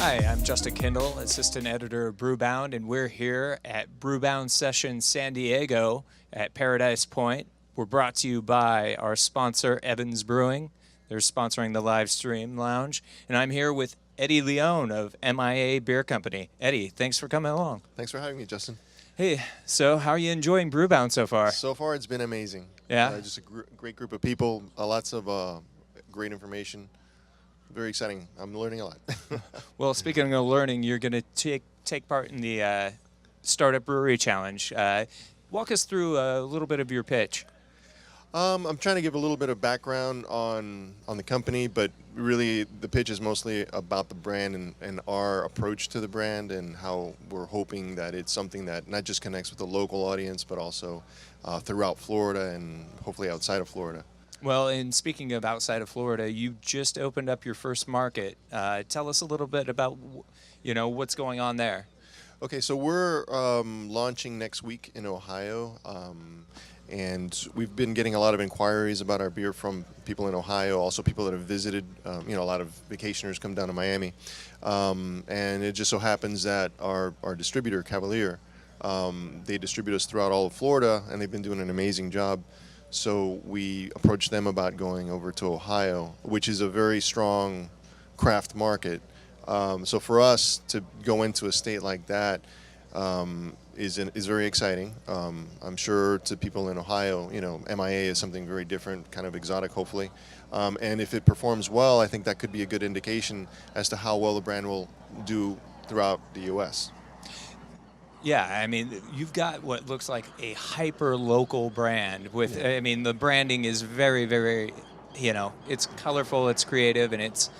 Hi, I'm Justin Kendall, assistant editor of Brewbound, and we're here at Brewbound Session San Diego at Paradise Point. We're brought to you by our sponsor, Evans Brewing. They're sponsoring the Livestream Lounge, and I'm here with Eddie Leone of M.I.A. Beer Company. Eddie, thanks for coming along. Thanks for having me, Justin. Hey, so how are you enjoying Brewbound so far? So far, it's been amazing. Yeah? Just a great group of people, lots of great information. Very exciting. I'm learning a lot. Well, speaking of learning, you're going to take part in the Startup Brewery Challenge. Walk us through a little bit of your pitch. I'm trying to give a little bit of background on the company, but really the pitch is mostly about the brand and our approach to the brand and how we're hoping that it's something that not just connects with the local audience, but also throughout Florida and hopefully outside of Florida. Well, and speaking of outside of Florida, you just opened up your first market. Tell us a little bit about, what's going on there. Okay, so we're launching next week in Ohio, and we've been getting a lot of inquiries about our beer from people in Ohio, also people that have visited. A lot of vacationers come down to Miami, and it just so happens that our distributor, Cavalier, they distribute us throughout all of Florida, and they've been doing an amazing job. So we approached them about going over to Ohio, which is a very strong craft market. So for us to go into a state like that is very exciting. I'm sure to people in Ohio, M.I.A. is something very different, kind of exotic, hopefully. And if it performs well, I think that could be a good indication as to how well the brand will do throughout the U.S. Yeah, I mean, you've got what looks like a hyper-local brand with, Yeah. I mean, the branding is very, very, it's colorful, it's creative, and it's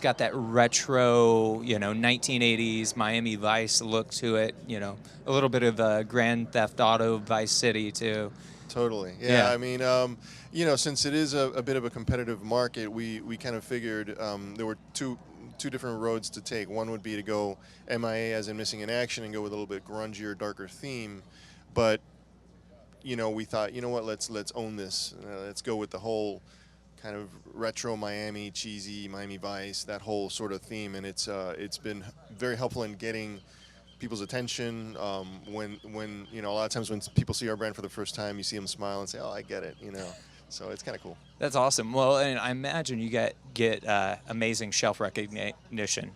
got that retro, 1980s Miami Vice look to it, a little bit of Grand Theft Auto Vice City, too. Totally. Yeah. I mean, since it is a bit of a competitive market, we kind of figured there were two different roads to take. One would be to go M.I.A. as in Missing in Action and go with a little bit grungier, darker theme. But, we thought, what, let's own this. Let's go with the whole kind of retro Miami, cheesy Miami Vice, that whole sort of theme. And it's been very helpful in getting people's attention. When a lot of times when people see our brand for the first time, you see them smile and say, "Oh, I get it," So it's kind of cool. That's awesome. Well, and I imagine you get amazing shelf recognition.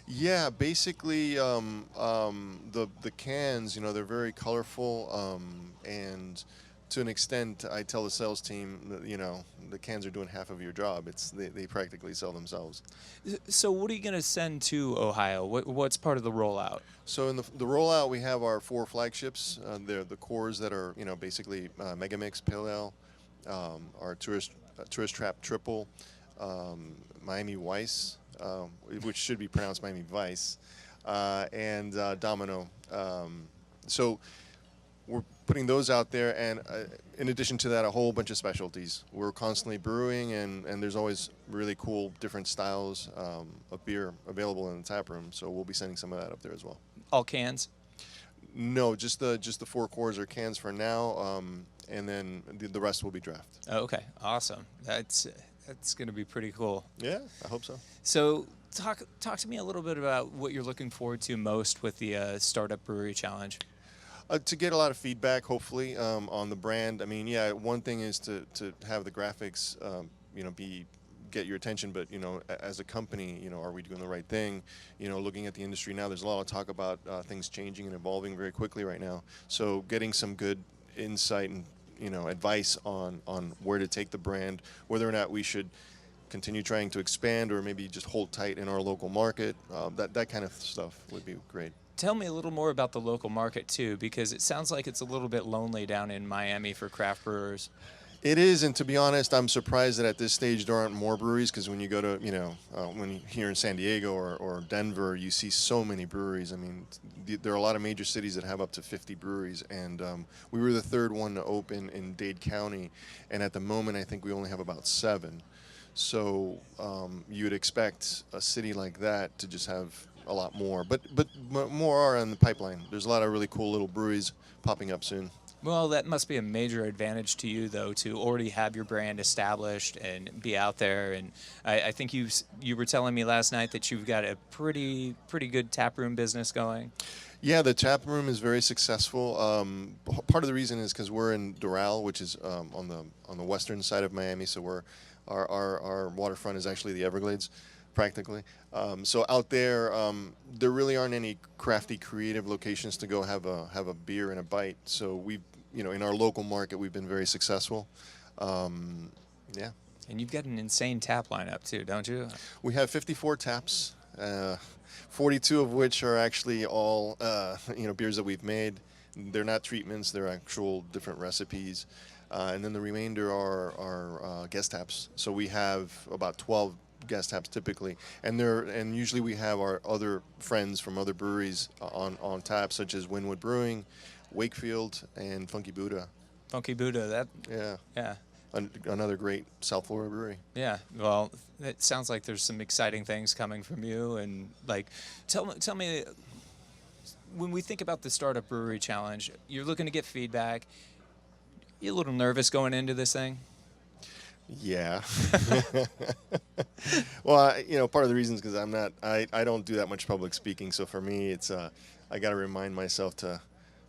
Yeah, basically the cans, they're very colorful, and to an extent, I tell the sales team that, the cans are doing half of your job. They practically sell themselves. So what are you going to send to Ohio? What's part of the rollout? So in the rollout, we have our 4 flagships. They're the cores that are, basically Mega Mix Pale Ale, our Tourist Trap Triple, Miami Vice, which should be pronounced Miami Vice, and Domino. So we're putting those out there, and in addition to that, a whole bunch of specialties. We're constantly brewing, and there's always really cool different styles of beer available in the tap room. So we'll be sending some of that up there as well. All cans? No, just the 4 cores are cans for now, and then the rest will be draft. Oh, okay, awesome. That's going to be pretty cool. Yeah, I hope so. So talk to me a little bit about what you're looking forward to most with the Startup Brewery Challenge. To get a lot of feedback, hopefully, on the brand. I mean, yeah, one thing is to have the graphics, get your attention, but as a company, are we doing the right thing? Looking at the industry now, there's a lot of talk about things changing and evolving very quickly right now. So getting some good insight and advice on where to take the brand, whether or not we should continue trying to expand or maybe just hold tight in our local market, that kind of stuff would be great. Tell me a little more about the local market, too, because it sounds like it's a little bit lonely down in Miami for craft brewers. It is, and to be honest, I'm surprised that at this stage there aren't more breweries, because when you go to, when you're here in San Diego or Denver, you see so many breweries. I mean, there are a lot of major cities that have up to 50 breweries, and we were the 3rd one to open in Dade County, and at the moment I think we only have about 7. So you would expect a city like that to just have a lot more, but more are in the pipeline. There's a lot of really cool little breweries popping up soon. Well, that must be a major advantage to you, though, to already have your brand established and be out there. And I think you were telling me last night that you've got a pretty good taproom business going. Yeah, the tap room is very successful. Part of the reason is because we're in Doral, which is on the western side of Miami. So our waterfront is actually the Everglades, practically. So out there, there really aren't any crafty, creative locations to go have a beer and a bite. So in our local market, we've been very successful. Yeah. And you've got an insane tap lineup too, don't you? We have 54 taps, 42 of which are actually all beers that we've made. They're not treatments; they're actual different recipes. And then the remainder are guest taps. So we have about 12 guest taps typically, and usually we have our other friends from other breweries on tap, such as Wynwood Brewing, Wakefield, and Funky Buddha. Funky Buddha, that Yeah. Another great South Florida brewery. Yeah, well, it sounds like there's some exciting things coming from you. And like, tell me, when we think about the Startup Brewery Challenge, you're looking to get feedback. You a little nervous going into this thing? Yeah. Well, part of the reason is because I don't do that much public speaking. So for me, it's I got to remind myself to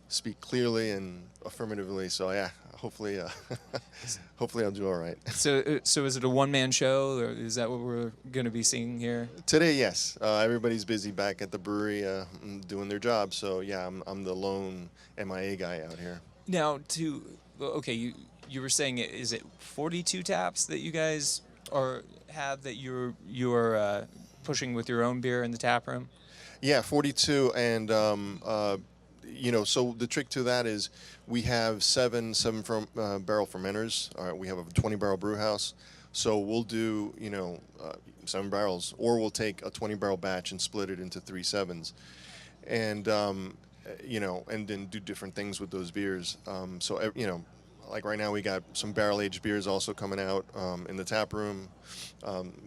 speak clearly and affirmatively. So yeah, hopefully I'll do all right. So is it a one-man show, or is that what we're going to be seeing here? Today, yes. Everybody's busy back at the brewery doing their job. So yeah, I'm the lone M.I.A. guy out here. Now, you were saying, is it 42 taps that you guys have that you're pushing with your own beer in the tap room? Yeah, 42, and so the trick to that is we have seven barrel fermenters. All right, we have a 20-barrel brew house, so we'll do 7 barrels, or we'll take a 20-barrel batch and split it into 3 sevens, and and then do different things with those beers. Like right now we got some barrel-aged beers also coming out in the tap room.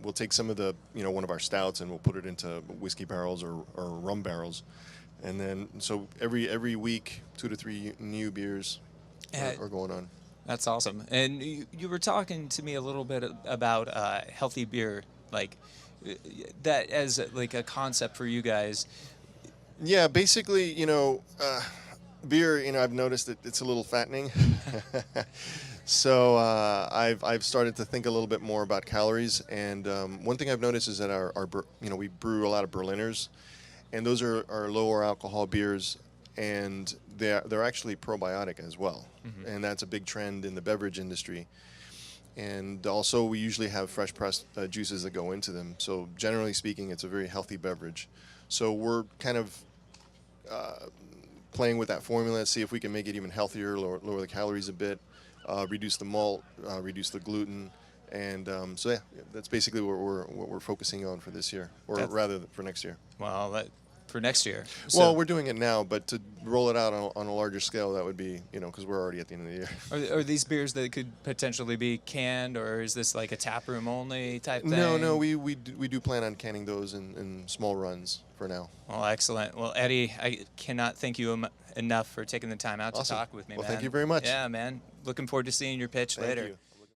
We'll take some of the, one of our stouts and we'll put it into whiskey barrels or rum barrels. And then, so every week, 2 to 3 new beers are going on. That's awesome. And you were talking to me a little bit about healthy beer, like that as like a concept for you guys. Yeah, basically, beer, I've noticed that it's a little fattening. So I've started to think a little bit more about calories. And one thing I've noticed is that we brew a lot of Berliners, and those are lower alcohol beers, and they're actually probiotic as well. Mm-hmm. And that's a big trend in the beverage industry. And also we usually have fresh pressed juices that go into them. So generally speaking, it's a very healthy beverage. So we're kind of playing with that formula, see if we can make it even healthier, lower the calories a bit, reduce the malt, reduce the gluten, and so yeah, that's basically what we're focusing on for this year, or rather for next year. Well, for next year. Well, we're doing it now, but to roll it out on a larger scale, that would be, because we're already at the end of the year. Are these beers that could potentially be canned, or is this like a tap room only type thing? No, we do plan on canning those in small runs for now. Well, excellent. Well, Eddie, I cannot thank you enough for taking the time out to talk with me, Well, man. thank you very much. Yeah, man. Looking forward to seeing your pitch later. Thank you.